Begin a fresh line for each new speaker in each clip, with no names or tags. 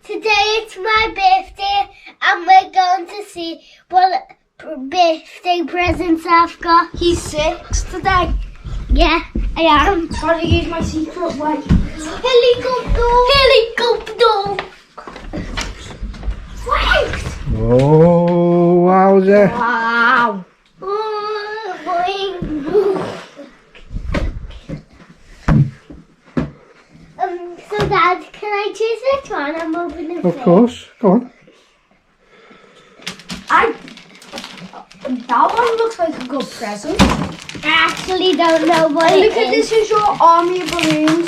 Today it's my birthday and we're going to see what birthday presents I've got.
He's 6 today.
Yeah, I am.
Trying to use my secret way.
Helicopter! Wait!
Oh, wowzer.
Wow.
Oh, boing. So Dad, can I choose which one I'm opening
Of course. Go on.
That one looks like a good present.
I actually don't know what
And
it
look at
is.
this is your army of balloons.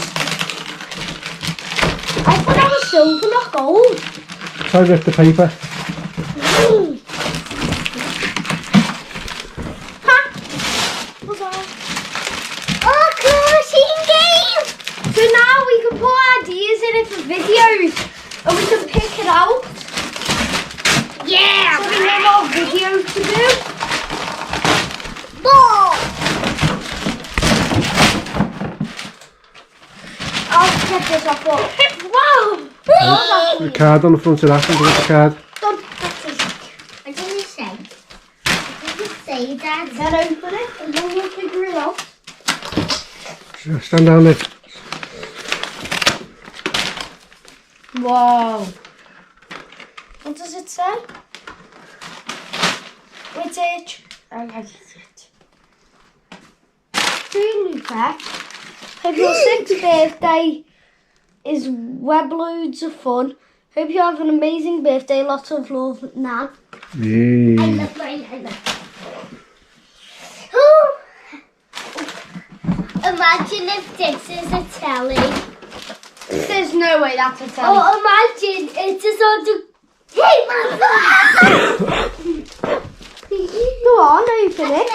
I thought that was silver, not gold.
Try to rip the paper.
What's that?
Oh, crushing game!
So now we can put ideas in it for videos and we can pick it out.
Yeah!
So we know what videos to do.
Ball!
I'll get this off. Wow!
The card on the front of that. Look at the card.
Don't
What did it say? What did it say, Dad?
then open it and then we'll figure it out.
Stand down there.
Wow. What does it say? Which age? I like it. Dear Luca, hope your 6th birthday is web loads of fun. Hope you have an amazing birthday. Lots of love, Nan.
Yay.
I love mine, I love Oh. Imagine if this is a telly.
There's no way that's a telly.
Oh, imagine it's a sort of... Hey, Mother!
Go on, open it.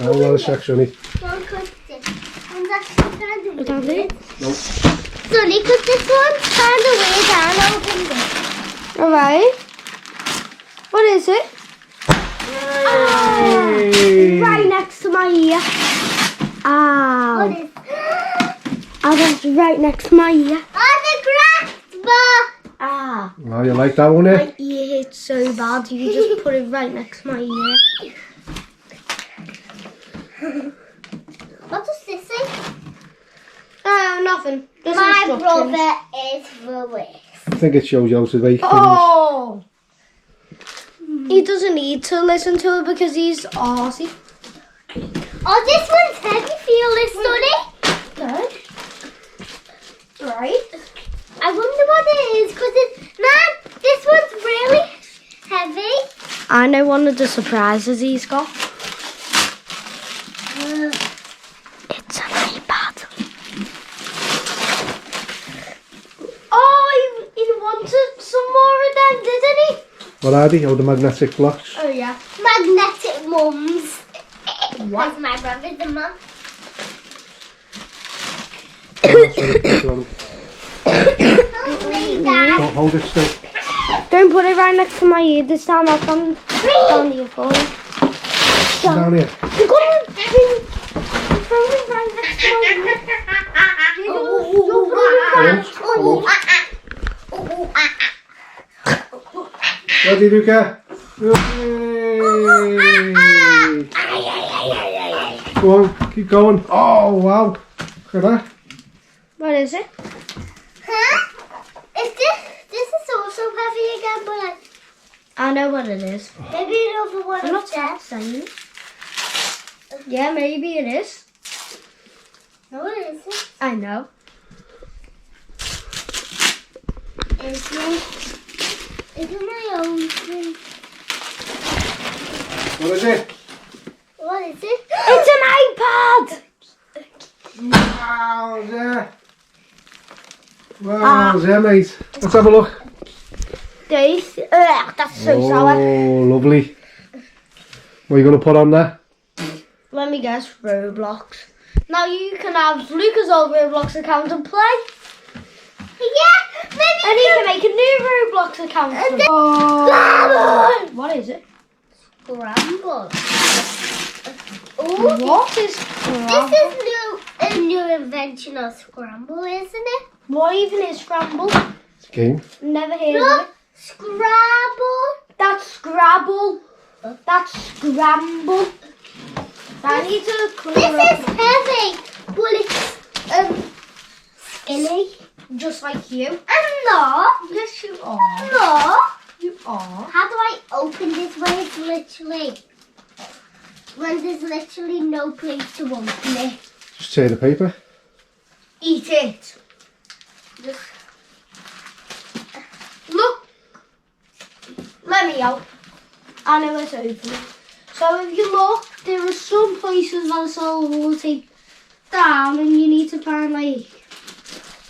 Oh, well, a section.
Don't cut this. One's actually kind of
Without
weird.
it?
Nope.
Sonny, because this one's kind of weird. I'll open this.
Alright. What is it?
Hey.
Right next to my ear.
What
Ow.
is
Oh, that's right next to my ear.
Oh, the grass bar!
Ah.
Oh, you like that one, eh?
My ear hits so bad, you just put it right next to my ear.
What does this say?
Oh, nothing. Just
My
instructions.
brother is the worst.
I think it shows you how to make things.
Oh! He doesn't need to listen to it because he's arsey.
Oh, this one's heavy. Feel this, Sonny?
Good. Right.
I wonder what it is, because it's... Man, this one's really heavy.
I know one of the surprises he's got. It's an iPad. Oh, he wanted some more of them, didn't he?
What are they? Oh, the magnetic blocks.
Oh, yeah.
Magnetic mums.
What?
Because my brother's the mum.
Don't hold it still.
Don't put it right next to my ear this time. I'll come down to your phone.
Down here.
You're going to throw it right next to my ear.
Ready, Luca? Yay. Go on, keep going. Oh, wow. Look at that.
What is it?
Huh? Is this is also heavy again, but
I know what it is.
maybe another one
I'm not
upstairs.
saying. Yeah, maybe it is.
No, it isn't.
I know.
It's my own thing.
What is it?
What is it?
It's an iPad!
Wowzer. Wowzer, mate. Let's have a look.
This, that's so sour.
Oh, lovely. What are you going to put on there?
Let me guess, Roblox. Now you can have Luca's old Roblox account and play.
Yeah, maybe.
And he can make a new Roblox account.
And then-
Oh. What is it?
Scramble. Ooh,
What is
this is a new invention of scramble, isn't it?
What even is scramble?
Game.
Never heard of
Look,
it.
Scrabble.
That's Scrabble. That's Scramble. I need to clear
This
up.
is heavy, but it's skinny.
Just like you.
I'm not.
Yes, you are.
No.
You are.
How do I open this when it's literally when there's literally no place to open it?
Just tear the paper.
Eat it.
Just
Look. Let me out. I know it's open. So if you look, there are some places that it's all tape down and you need to find like...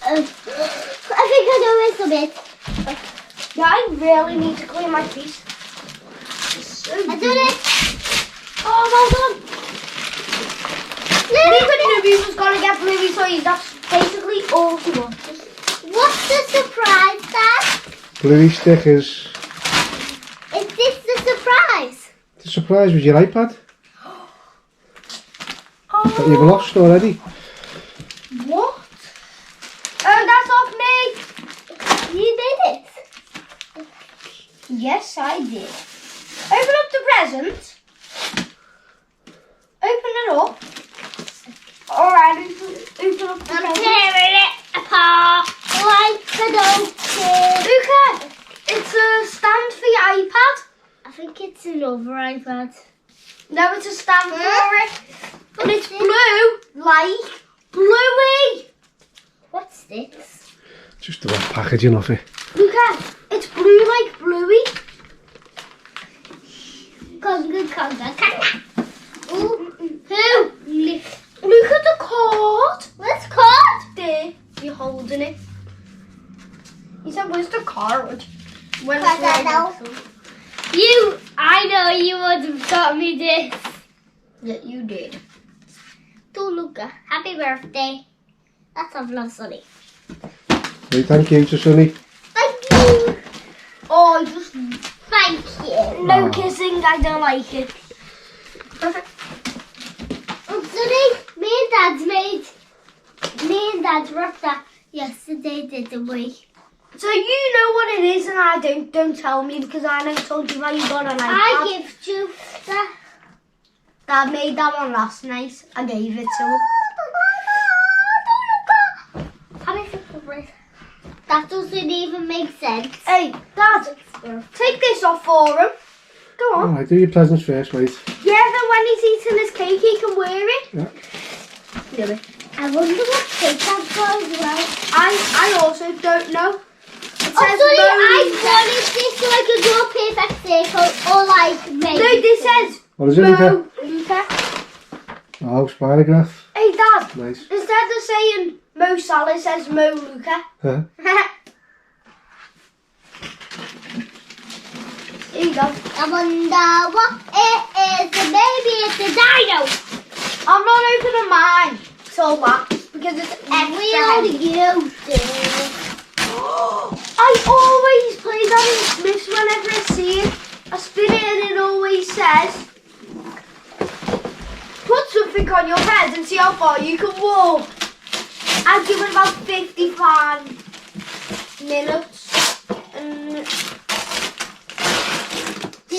I think I know where some is.
Yeah, I really need to clean my feet. It's so
I
good.
did it.
Oh, well done. Newbie was gonna get Bluey toys. That's basically all she wants.
What's the surprise, Dad?
Bluey stickers.
Is this the surprise?
The surprise was your iPad that you've
Oh,
lost already.
what? Oh, that's off me.
You did it.
Yes, I did. Open up the present. Open it up. Alright, open up the
I'm
present.
tearing it apart like an open.
Luca, it's a stand for your iPad.
I think it's another iPad.
No, it's a stand for it. And it's
this?
blue, like Bluey.
What's this?
Just the wet packaging off it.
Luca, it's blue like Bluey.
Conga, conga, conga. Ooh, who?
Look at the card.
What's called?
There, you're holding it. He said, where's the card? When
Cause I know. I know you would have got me this.
Yeah, you did.
To Luca, happy birthday. That's a love, Sonny.
Hey, thank you to Sonny.
Thank you.
Oh, just
Thank you.
no
Oh.
kissing. I don't like it.
Sonny, me and Dad wrapped that yesterday, didn't we?
So you know what it is and I don't. Don't tell me because I never told you how you got an iPad.
I gifted you that.
Dad made that one last night. I gave it to him.
That doesn't even make sense.
Hey, Dad, take this off for him. Go on.
Alright, do your presents first, wait.
Yeah, then when he's eating his cake, he can wear it.
Yeah.
Do it.
I wonder what cake I've got as well.
I also don't know. It
Oh,
says
sorry,
Mo-
I wanted this like a perfect circle or like maybe.
No, this says
What is it, Luca?
Mo Luca.
Oh, spirograph.
Hey, Dad.
Nice.
Instead of saying Mo Salah, it says Mo Luca.
Huh?
Here you go.
I wonder what it is. Maybe it's a dino.
I'm not opening mine till that because it's
We
extra
only
heavy.
used it.
I always play that in Smiths whenever I see it. I spin it and it always says, put something on your head and see how far you can walk. I've given about 55 minutes. And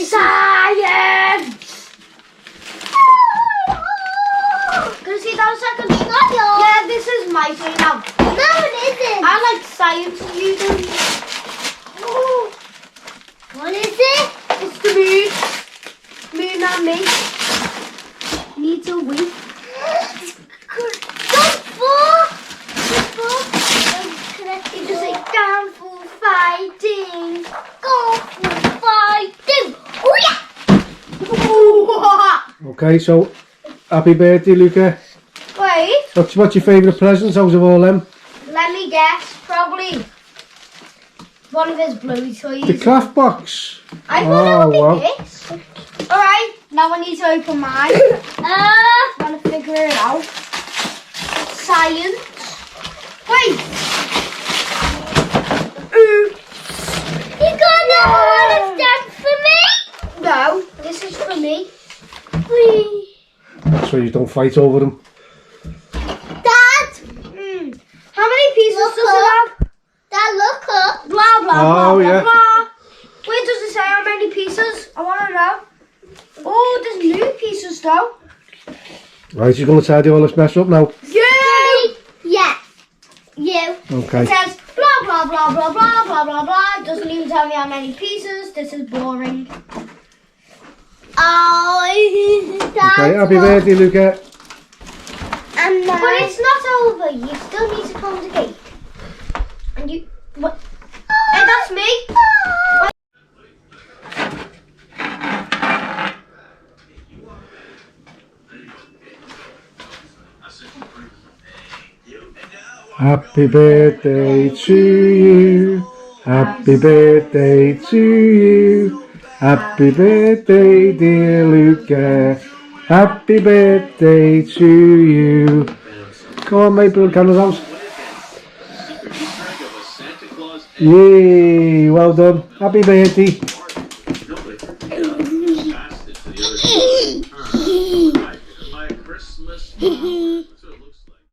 science! Can you see that a second?
Not yours.
Yeah, this is my thing now.
No, it isn't.
I like science and you don't. Oh,
What is it?
it's the moon. Moon and me. Needs a wink.
Don't fall. Don't fall.
You just say, down for fighting.
Go for fighting. Oh yeah.
Okay, so happy birthday, Luca.
Wait,
What's your favourite presents out of all them?
let me guess. Probably one of his Bluey toys.
The craft box.
I thought it would be
wow.
this. Alright, now I need to open mine.
Ah.
I'm gonna figure it out. Science. Wait.
You got another one of that for me?
No, this is for me.
Wee.
So you don't fight over them.
Dad.
How many pieces
Look
does it have?
Dad, look up.
blah,
Oh,
blah,
yeah.
blah. Where does it say how many pieces? I want to know. Oh, there's new pieces though.
Right, you're going to tidy all this mess up now.
You!
Yeah. You.
Okay.
It says blah, blah, blah, blah, blah, blah, blah, blah. It doesn't even tell me how many pieces. This is boring.
Oh, that's
Okay, happy birthday, Luca.
And
But it's not over. You still need to comb the cake. And you... What? And that's me.
Happy birthday to you. Happy birthday to you. Happy birthday, dear Luca. Happy birthday to you. Come on, mate, blow candles out. Yay, well done. Happy birthday.
My Christmas